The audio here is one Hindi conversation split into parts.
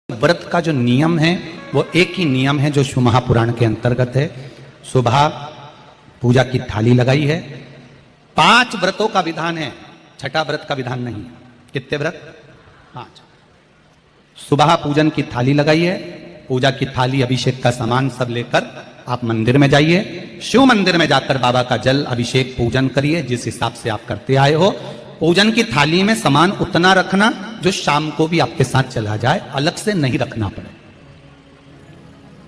व्रत का जो नियम है वो एक ही नियम है जो शिव महापुराण के अंतर्गत है। सुबह पूजा की थाली लगाई है। 5 व्रतों का विधान है, छठा व्रत का विधान नहीं। कितने व्रत? 5। सुबह पूजन की थाली लगाई है। पूजा की थाली, अभिषेक का सामान सब लेकर आप मंदिर में जाइए। शिव मंदिर में जाकर बाबा का जल अभिषेक पूजन करिए जिस हिसाब से आप करते आए हो। पूजन की थाली में सामान उतना रखना जो शाम को भी आपके साथ चला जाए, अलग से नहीं रखना पड़े।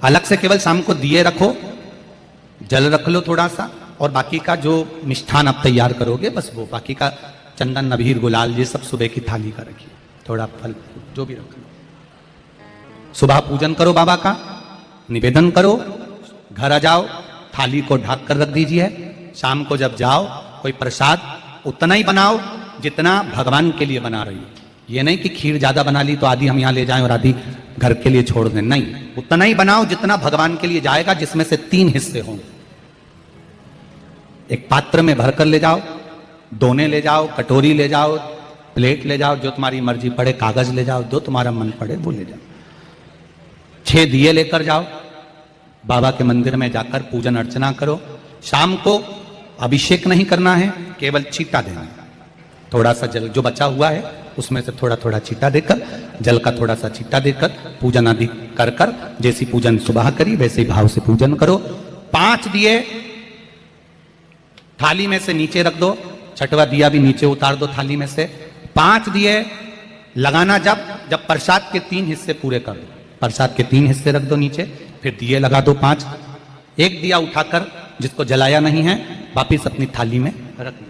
अलग से केवल शाम को दिए रखो, जल रख लो थोड़ा सा, और बाकी का जो मिष्ठान आप तैयार करोगे बस वो, बाकी का चंदन अबीर गुलाल ये सब सुबह की थाली का रखिए, थोड़ा फल जो भी रख लो। सुबह पूजन करो, बाबा का निवेदन करो, घर आ जाओ, थाली को ढक कर रख दीजिए। शाम को जब जाओ कोई प्रसाद उतना ही बनाओ जितना भगवान के लिए बना रही हो। ये नहीं कि खीर ज्यादा बना ली तो आधी हम यहां ले जाएं और आधी घर के लिए छोड़ दें, नहीं, उतना ही बनाओ जितना भगवान के लिए जाएगा, जिसमें से 3 हिस्से हों। एक पात्र में भरकर ले जाओ, दोने ले जाओ, कटोरी ले जाओ, प्लेट ले जाओ, जो तुम्हारी मर्जी पड़े, कागज ले जाओ, जो तुम्हारा मन पड़े वो ले जाओ। 6 दिए लेकर जाओ, बाबा के मंदिर में जाकर पूजन अर्चना करो। शाम को अभिषेक नहीं करना है, केवल छींटा देना है। थोड़ा सा जल जो बचा हुआ है उसमें से थोड़ा थोड़ा छींटा देकर, जल का थोड़ा सा छींटा देकर पूजन आदि कर कर, जैसी पूजन सुबह करी वैसे ही भाव से पूजन करो। 5 दिए थाली में से नीचे रख दो, छठवा दिया भी नीचे उतार दो थाली में से। 5 दिए लगाना जब प्रसाद के 3 हिस्से पूरे कर दो, प्रसाद के 3 हिस्से रख दो नीचे, फिर दिए लगा दो 5। एक दिया उठाकर जिसको जलाया नहीं है वापिस अपनी थाली में रख दो।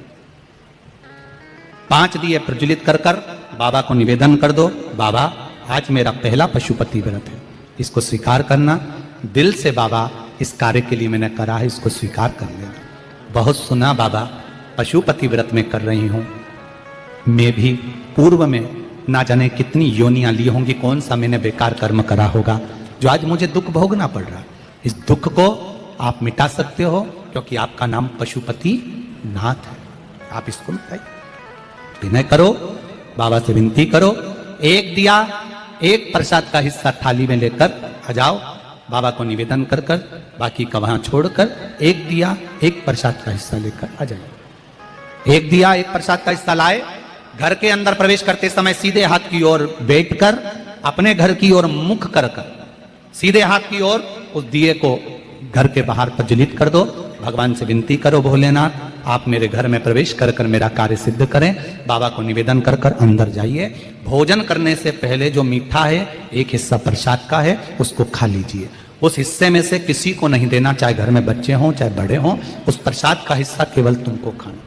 5 दिए प्रज्वलित कर कर बाबा को निवेदन कर दो, बाबा आज मेरा पहला पशुपति व्रत है, इसको स्वीकार करना। दिल से बाबा इस कार्य के लिए मैंने करा है, इसको स्वीकार कर लेना। बहुत सुना बाबा पशुपति व्रत में कर रही हूं, मैं भी पूर्व में ना जाने कितनी योनियां ली होंगी, कौन सा मैंने बेकार कर्म करा होगा जो आज मुझे दुख भोगना पड़ रहा है। इस दुख को आप मिटा सकते हो क्योंकि आपका नाम पशुपति नाथ है। आप इसको मिटाइए, विनय करो, बाबा से विनती करो। एक दिया, एक प्रसाद का हिस्सा थाली में लेकर आ जाओ, बाबा को निवेदन कर कर, बाकी का वहां छोड़कर एक दिया, एक प्रसाद का हिस्सा लेकर आ जाए। एक दिया, एक प्रसाद का हिस्सा लाए, घर के अंदर प्रवेश करते समय सीधे हाथ की ओर बैठकर, अपने घर की ओर मुख कर कर सीधे हाथ की ओर उस दिए को घर के बाहर प्रज्वलित कर दो। भगवान से विनती करो, भोलेनाथ आप मेरे घर में प्रवेश कर कर मेरा कार्य सिद्ध करें। बाबा को निवेदन कर कर अंदर जाइए। भोजन करने से पहले जो मीठा है, एक हिस्सा प्रसाद का है, उसको खा लीजिए। उस हिस्से में से किसी को नहीं देना, चाहे घर में बच्चे हों चाहे बड़े हों। उस प्रसाद का हिस्सा केवल तुमको खाना।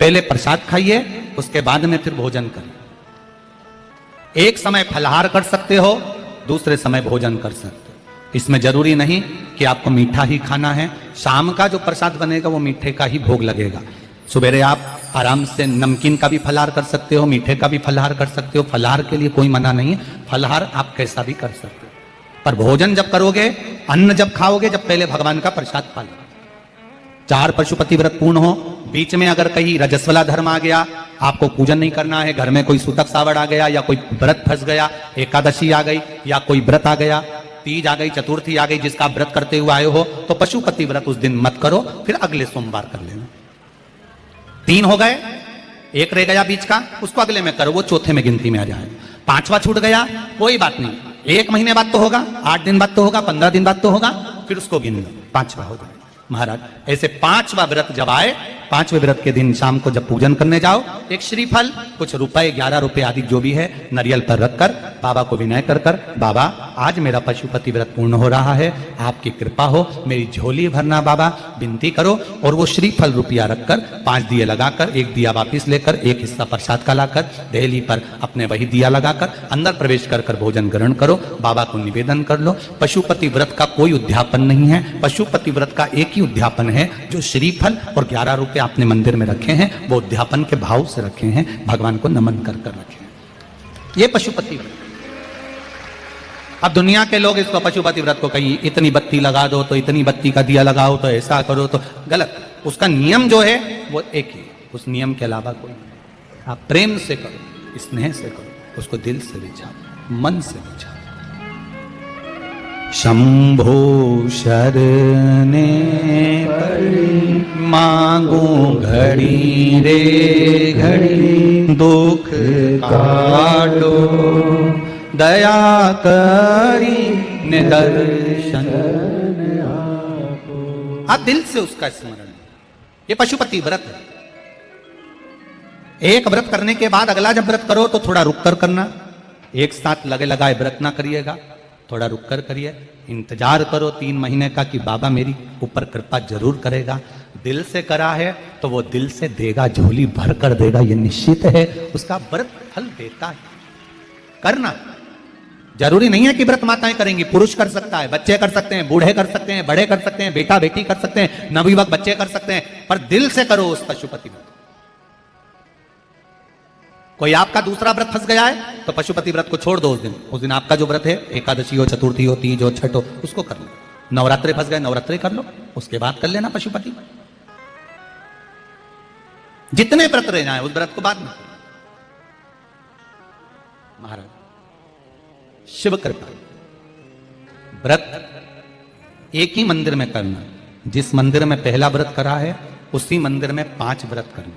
पहले प्रसाद खाइए, उसके बाद में फिर भोजन करिए। एक समय फलाहार कर सकते हो, दूसरे समय भोजन कर सकते हो। इसमें जरूरी नहीं कि आपको मीठा ही खाना है। शाम का जो प्रसाद बनेगा वो मीठे का ही भोग लगेगा। सुबेरे आप आराम से नमकीन का भी फलाहार कर सकते हो, मीठे का भी फलाहार कर सकते हो। फलाहार के लिए कोई मना नहीं है, फलाहार आप कैसा भी कर सकते हो। पर भोजन जब करोगे, अन्न जब खाओगे, जब पहले भगवान का प्रसाद खा लो। 4 पशुपति व्रत पूर्ण हो। बीच में अगर कहीं रजस्वला धर्म आ गया, आपको पूजन नहीं करना है, घर में कोई सूतक सावड़ आ गया, या कोई व्रत फंस गया, एकादशी आ गई, या कोई व्रत आ गया, तीज आ गई, चतुर्थी आ गई, जिसका आप व्रत करते हुए आए हो, तो पशुपति व्रत उस दिन मत करो, फिर अगले सोमवार कर लेना। 3 हो गए, एक रह गया बीच का, उसको अगले में करो, वो चौथे में गिनती में आ जाए। 5वां छूट गया, कोई बात नहीं, 1 महीने बाद तो होगा, 8 दिन बाद तो होगा, 15 दिन बाद तो होगा, फिर उसको गिन लो, 5वां हो जाए। महाराज ऐसे 5वां व्रत जब आए, 5वें व्रत के दिन शाम को जब पूजन करने जाओ, एक श्रीफल, कुछ रुपए, 11 रुपए आदि जो भी है, नारियल पर रखकर बाबा को विनय कर कर, बाबा आज मेरा पशुपति व्रत पूर्ण हो रहा है, आपकी कृपा हो, मेरी झोली भरना बाबा, विनती करो। और वो श्रीफल रुपया रखकर 5 दिए लगाकर, एक दिया वापिस लेकर, एक हिस्सा प्रसाद का लाकर देहली पर अपने वही दिया लगाकर अंदर प्रवेश कर कर भोजन ग्रहण करो। बाबा को निवेदन कर लो। पशुपति व्रत का कोई उद्यापन नहीं है, पशुपति व्रत का एक ही उद्यापन है, जो श्रीफल और 11 रुपए आपने मंदिर में रखे हैं, वो उद्यापन के भाव से रखे हैं, भगवान को नमन कर कर रखे हैं। ये पशुपति व्रत। अब दुनिया के लोग इसको पशुपति व्रत को कहीं इतनी बत्ती लगा दो, तो इतनी बत्ती का दिया लगाओ, तो ऐसा करो, तो गलत। उसका नियम जो है वो एक ही, उस नियम के अलावा कोई नहीं। आप प्रेम से करो, स्नेह से करो, उसको दिल से विचारो, मन से विचारो। शंभो शरणे पड़ी, मांगू घड़ी रे घड़ी, दुख काटो दया करी निदर्शन। आप दिल से उसका स्मरण, ये पशुपति व्रत है। एक व्रत करने के बाद अगला जब व्रत करो तो थोड़ा रुक कर करना, एक साथ लगे लगाए व्रत ना करिएगा, थोड़ा रुक कर करिए, इंतजार करो 3 महीने का कि बाबा मेरी ऊपर कृपा जरूर करेगा। दिल से करा है तो वो दिल से देगा, झोली भर कर देगा, ये निश्चित है, उसका व्रत फल देता है। करना जरूरी नहीं है कि व्रत माताएं करेंगी, पुरुष कर सकता है, बच्चे कर सकते हैं, बूढ़े कर सकते हैं, बड़े कर सकते हैं, बेटा बेटी कर सकते हैं, नवयुवक बच्चे कर सकते हैं, पर दिल से करो उस पशुपति व्रत। कोई आपका दूसरा व्रत फंस गया है तो पशुपति व्रत को छोड़ दो। उस दिन आपका जो व्रत है, एकादशी हो, चतुर्थी हो, तीज हो, छठ हो, उसको कर लो। नवरात्रे फंस गए, नवरात्रे कर लो, उसके बाद कर लेना पशुपति। जितने व्रत रह जाए उस व्रत को बाद में। महाराज शिव कृपा, व्रत एक ही मंदिर में करना। जिस मंदिर में पहला व्रत करा है उसी मंदिर में 5 व्रत करना।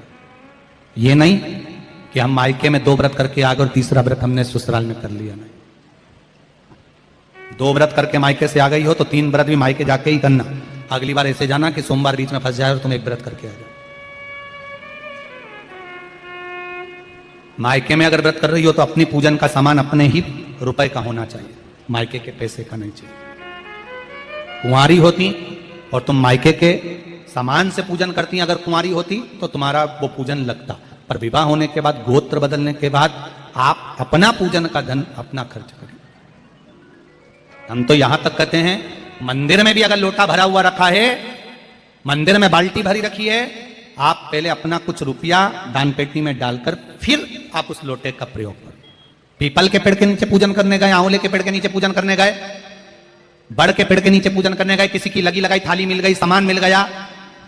ये नहीं कि हम मायके में 2 व्रत करके आ गए और तीसरा व्रत हमने ससुराल में कर लिया। नहीं, 2 व्रत करके मायके से आ गई हो तो 3 व्रत भी मायके जाके ही करना। अगली बार ऐसे जाना कि सोमवार बीच में फंस जाए और तुम 1 व्रत करके आ जाओ। मायके में अगर व्रत कर रही हो तो अपनी पूजन का सामान अपने ही रुपए का होना चाहिए, मायके के पैसे का नहीं चाहिए। कुंवारी होती और तुम मायके के सामान से पूजन करती, अगर कुंवारी होती तो तुम्हारा वो पूजन लगता, पर विवाह होने के बाद, गोत्र बदलने के बाद आप अपना पूजन का धन अपना खर्च करें। हम तो यहां तक कहते हैं मंदिर में भी अगर लोटा भरा हुआ रखा है, मंदिर में बाल्टी भरी रखी है, आप पहले अपना कुछ रुपया दान पेटी में डालकर फिर आप उस लोटे का प्रयोग करें। पीपल के पेड़ के नीचे पूजन करने गए, आंवले के पेड़ के नीचे पूजन करने गए, बड़ के पेड़ के नीचे पूजन करने गए, किसी की लगी लगाई थाली मिल गई, सामान मिल गया,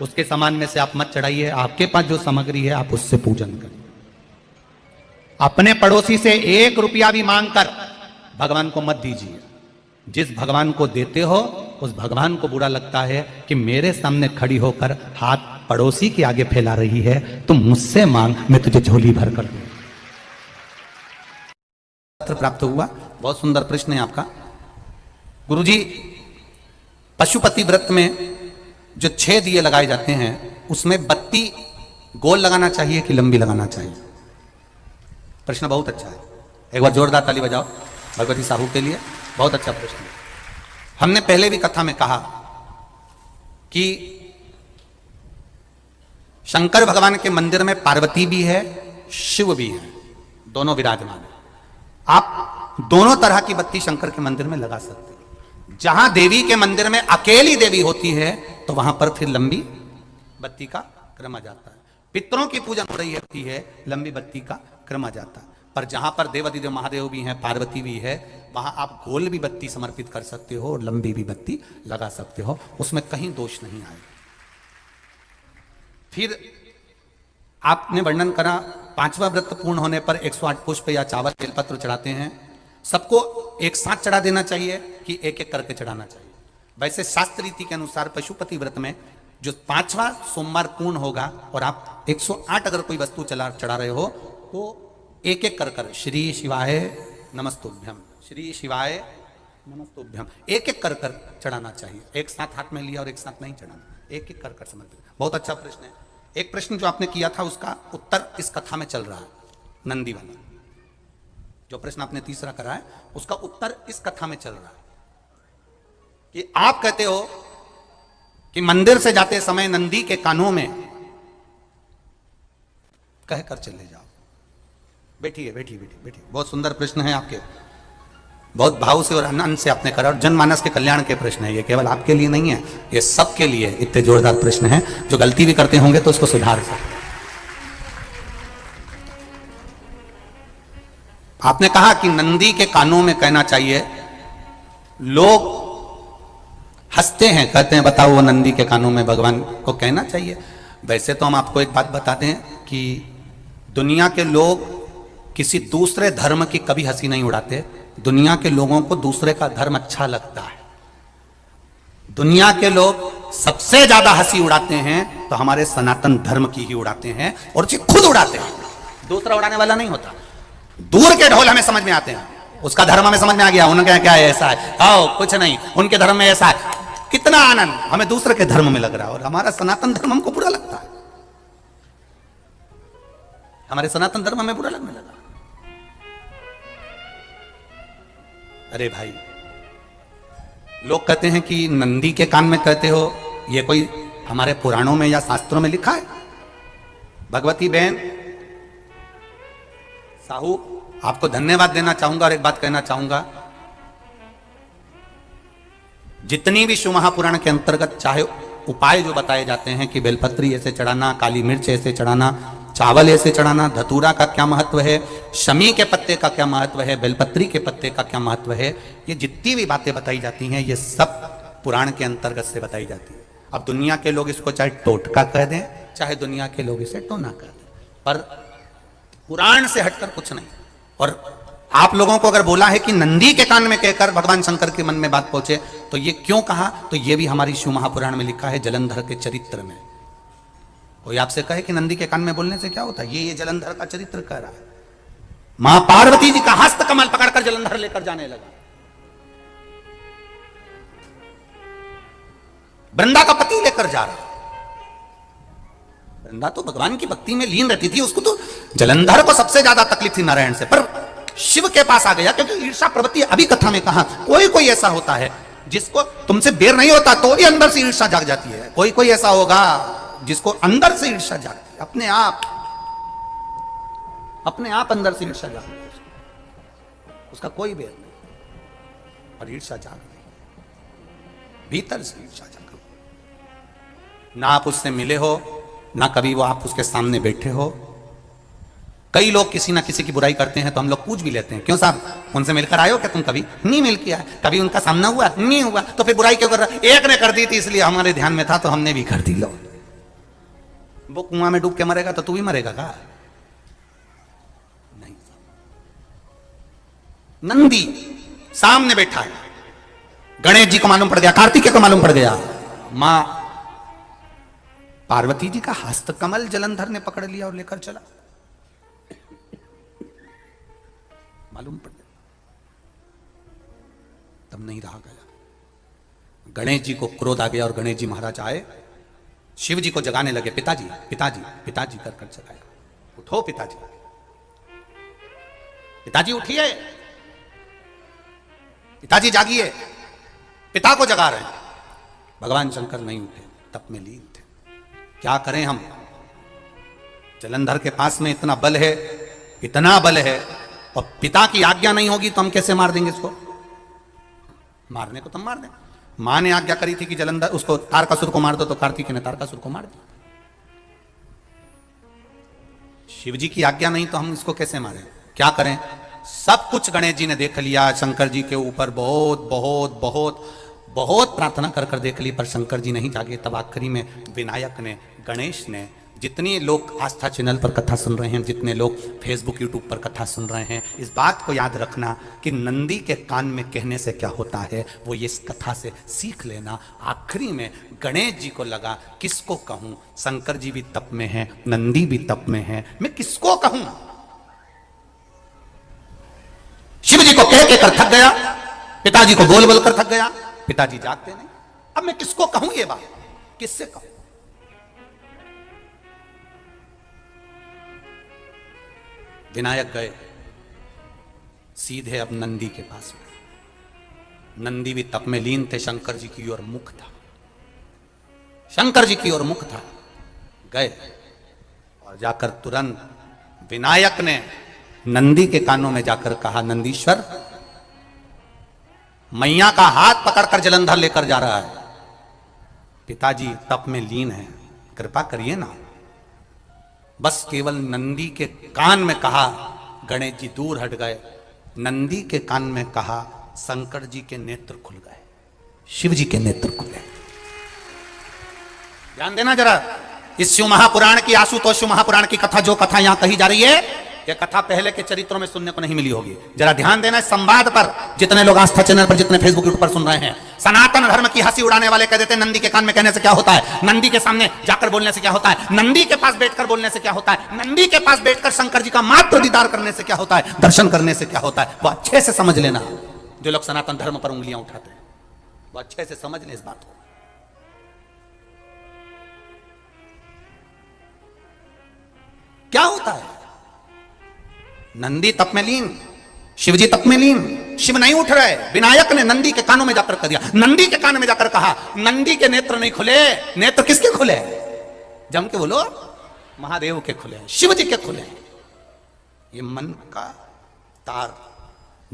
उसके सामान में से आप मत चढ़ाइए। आपके पास जो सामग्री है आप उससे पूजन करें। अपने पड़ोसी से 1 रुपया भी मांगकर भगवान को मत दीजिए। जिस भगवान को देते हो उस भगवान को बुरा लगता है कि मेरे सामने खड़ी होकर हाथ पड़ोसी के आगे फैला रही है, तुम मुझसे मांग, मैं तुझे झोली भर कर दूं। पत्र प्राप्त हुआ, बहुत सुंदर प्रश्न है आपका। गुरुजी, पशुपति व्रत में जो 6 दिए लगाए जाते हैं उसमें बत्ती गोल लगाना चाहिए कि लंबी लगाना चाहिए? प्रश्न बहुत अच्छा है, एक बार जोरदार ताली बजाओ भगवती साहू के लिए, बहुत अच्छा प्रश्न है। हमने पहले भी कथा में कहा कि शंकर भगवान के मंदिर में पार्वती भी है, शिव भी है, दोनों विराजमान है। आप दोनों तरह की बत्ती शंकर के मंदिर में लगा सकते हैं। जहां देवी के मंदिर में अकेली देवी होती है तो वहां पर फिर लंबी बत्ती का क्रम आ जाता है। पितरों की पूजन हो रही होती है, लंबी बत्ती का क्रम आ जाता है। पर जहां पर देवादिदेव महादेव भी हैं, पार्वती भी है, वहां आप गोल भी बत्ती समर्पित कर सकते हो और लंबी भी बत्ती लगा सकते हो, उसमें कहीं दोष नहीं आएगा। फिर आपने वर्णन करा 5वां व्रत पूर्ण होने पर 108 पुष्प या चावल बेलपत्र चढ़ाते हैं। सबको एक साथ चढ़ा देना चाहिए कि एक एक करके चढ़ाना चाहिए? वैसे शास्त्र रीति के अनुसार पशुपति व्रत में जो 5वां सोमवार पूर्ण होगा और आप 108 अगर कोई वस्तु चढ़ा रहे हो तो एक एक कर श्री शिवाय नमस्तुभ्यम, श्री शिवाय नमस्तुभ्यम, एक एक कर चढ़ाना चाहिए। एक साथ हाथ में लिया और एक साथ नहीं चढ़ाना, एक एक कर समर्पित। बहुत अच्छा प्रश्न है। एक प्रश्न जो आपने किया था उसका उत्तर इस कथा में चल रहा है, नंदी वाला। जो प्रश्न आपने तीसरा करा है उसका उत्तर इस कथा में चल रहा है कि आप कहते हो कि मंदिर से जाते समय नंदी के कानों में कहकर चले जाओ। बैठिए बैठिए बैठिए बैठिए। बहुत सुंदर प्रश्न है आपके, बहुत भाव से और आनंद से आपने करा और जनमानस के कल्याण के प्रश्न है। ये केवल आपके लिए नहीं है, ये सबके लिए इतने जोरदार प्रश्न है। जो गलती भी करते होंगे तो उसको सुधार सकते। आपने कहा कि नंदी के कानों में कहना चाहिए। लोग हंसते हैं, कहते हैं बताओ वो नंदी के कानों में भगवान को कहना चाहिए। वैसे तो हम आपको एक बात बताते हैं कि दुनिया के लोग किसी दूसरे धर्म की कभी हंसी नहीं उड़ाते। दुनिया के लोगों को दूसरे का धर्म अच्छा लगता है। दुनिया के लोग सबसे ज्यादा हंसी उड़ाते हैं तो हमारे सनातन धर्म की ही उड़ाते हैं, और उसे खुद उड़ाते हैं, दूसरा उड़ाने वाला नहीं होता। दूर के ढोल हमें समझ में आते हैं, उसका धर्म हमें समझ में आ गया, उनका क्या है, ऐसा है, आओ कुछ नहीं, उनके धर्म में ऐसा है, कितना आनंद हमें दूसरे के धर्म में लग रहा है, और हमारा सनातन धर्म हमको बुरा लगता है, हमारे सनातन धर्म हमें बुरा लगने लगा। अरे भाई, लोग कहते हैं कि नंदी के कान में कहते हो, ये कोई हमारे पुराणों में या शास्त्रों में लिखा है? भगवती बहन साहू, आपको धन्यवाद देना चाहूंगा और एक बात कहना चाहूंगा, जितनी भी शिव महापुराण के अंतर्गत चाहे उपाय जो बताए जाते हैं कि बेलपत्री ऐसे चढ़ाना, काली मिर्च ऐसे चढ़ाना, चावल ऐसे चढ़ाना, धतूरा का क्या महत्व है, शमी के पत्ते का क्या महत्व है, बेलपत्री के पत्ते का क्या महत्व है, ये जितनी भी बातें बताई जाती हैं ये सब पुराण के अंतर्गत से बताई जाती है। अब दुनिया के लोग इसको चाहे टोटका कह दें, चाहे दुनिया के लोग इसे टोना कह दें, पर पुराण से हटकर कुछ नहीं। और आप लोगों को अगर बोला है कि नंदी के कान में कहकर भगवान शंकर के मन में बात पहुंचे, तो ये क्यों कहा, तो ये भी हमारी शिव महापुराण में लिखा है, जलंधर के चरित्र में। कोई आपसे कहे कि नंदी के कान में बोलने से क्या होता है, ये जलंधर का चरित्र कह रहा है। मां पार्वती जी का हस्त कमल पकड़कर जलंधर लेकर जाने लगा, वृंदा का पति लेकर जा रहा। वृंदा तो भगवान की भक्ति में लीन रहती थी, उसको तो जलंधर को सबसे ज्यादा तकलीफ थी नारायण से, पर शिव के पास आ गया, क्योंकि ईर्षा प्रवृत्ति, अभी कथा में कहा, कोई कोई ऐसा होता है जिसको तुमसे बेर नहीं होता तो भी अंदर से ईर्षा जाग जाती है, कोई कोई ऐसा होगा जिसको अंदर से ईर्षा जागती है, अपने आप अंदर से ईर्षा जागती है, उसका कोई बेर नहीं, और ईर्षा जाग गई, भीतर से ईर्षा जाग गई। ना आप उससे मिले हो, ना कभी वो आप उसके सामने बैठे हो। कई लोग किसी ना किसी की बुराई करते हैं तो हम लोग पूछ भी लेते हैं, क्यों साहब उनसे मिलकर आए हो क्या तुम? कभी नहीं मिल किया, कभी उनका सामना हुआ नहीं हुआ, तो फिर बुराई क्यों कर रहा? एक ने कर दी थी इसलिए हमारे ध्यान में था तो हमने भी कर दी। लो, वो कुआं में डूब के मरेगा तो तू भी मरेगा का? नहीं। नंदी सामने बैठा है, गणेश जी को मालूम पड़ गया, कार्तिकेय को मालूम पड़ गया, मां पार्वती जी का हस्त कमल जलंधर ने पकड़ लिया और लेकर चला, मालूम पड़ गया, तब नहीं रहा गया। गणेश जी को क्रोध आ गया और गणेश जी महाराज आए, शिव जी को जगाने लगे, पिताजी पिताजी पिताजी कर कर जगाया, उठो पिताजी, पिताजी उठिए, पिताजी जागिए, पिता को जगा रहे हैं। भगवान शंकर नहीं उठे, तप में लीन थे। क्या करें हम, जलंधर के पास में इतना बल है, इतना बल है, और पिता की आज्ञा नहीं होगी तो हम कैसे मार देंगे इसको? मारने को तो मार दें। मां ने आज्ञा करी थी कि जलंधर उसको तारकासुर को मार दो, तो कार्तिकेय ने तारकासुर को मार दिया। शिव जी की आज्ञा नहीं तो हम इसको कैसे मारें? क्या करें? सब कुछ गणेश जी ने देख लिया, शंकर जी के ऊपर बहुत बहुत बहुत बहुत प्रार्थना कर कर देख ली, पर शंकर जी नहीं जागे। तब आखिरी में विनायक ने, गणेश ने, जितने लोग आस्था चैनल पर कथा सुन रहे हैं, जितने लोग फेसबुक यूट्यूब पर कथा सुन रहे हैं, इस बात को याद रखना कि नंदी के कान में कहने से क्या होता है, वो ये इस कथा से सीख लेना। आखिरी में गणेश जी को लगा किसको कहूं, शंकर जी भी तप में हैं, नंदी भी तप में है, मैं किसको कहूं? शिव जी को कह के कर थक गया, पिताजी को बोल बोल कर थक गया, पिताजी जागते नहीं। अब मैं किसको कहूं ये बात, किससे कहूं? विनायक गए सीधे अब नंदी के पास में। नंदी भी तप में लीन थे, शंकर जी की ओर मुख था, शंकर जी की ओर मुख था। गए और जाकर तुरंत विनायक ने नंदी के कानों में जाकर कहा, नंदीश्वर, मैया का हाथ पकड़कर जलंधर लेकर जा रहा है, पिताजी तप में लीन है, कृपा करिए ना। बस केवल नंदी के कान में कहा, गणेश जी दूर हट गए। नंदी के कान में कहा, शंकर जी के नेत्र खुल गए, शिव जी के नेत्र खुले। ध्यान देना जरा, इस शिव महापुराण की, आशुतोष शिव महापुराण की कथा, जो कथा यहां कही जा रही है, ये कथा पहले के चरित्रों में सुनने को नहीं मिली होगी। जरा ध्यान देना इस संवाद पर। जितने लोग आस्था चैनल पर, जितने फेसबुक यूट्यूब पर सुन रहे हैं, सनातन धर्म की हंसी उड़ाने वाले कह देते हैं नंदी के कान में कहने से क्या होता है, नंदी के सामने जाकर बोलने से क्या होता है, नंदी के पास बैठकर बोलने से क्या होता है, नंदी के पास बैठकर शंकर जी का मात्र दीदार करने से क्या होता है, दर्शन करने से क्या होता है। वो अच्छे से समझ लेना। जो लोग सनातन धर्म पर उंगलियां उठाते हैं वो अच्छे से समझ लें इस बात को। क्या होता है? नंदी तप में लीन, शिवजी तप में लीन, शिव नहीं उठ रहे। विनायक ने नंदी के कानों में जाकर कह दिया, नंदी के कान में जाकर कहा, नंदी के नेत्र नहीं खुले। नेत्र किसके खुले? जम के बोलो, महादेव के खुले, शिव जी के खुले। ये मन का तार।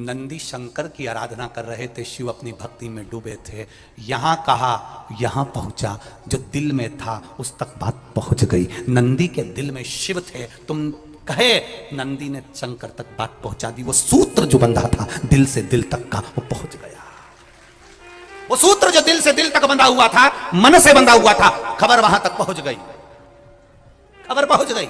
नंदी शंकर की आराधना कर रहे थे, शिव अपनी भक्ति में डूबे थे। यहां कहा, यहां पहुंचा, जो दिल में था उस तक बात पहुंच गई। नंदी के दिल में शिव थे, तुम कहे, नंदी ने शंकर तक बात पहुंचा दी। वो सूत्र जो बंधा था दिल से दिल तक का, वो पहुंच गया। वो सूत्र जो दिल से दिल तक बंधा हुआ था, मन से बंधा हुआ था, खबर वहां तक पहुंच गई, खबर पहुंच गई।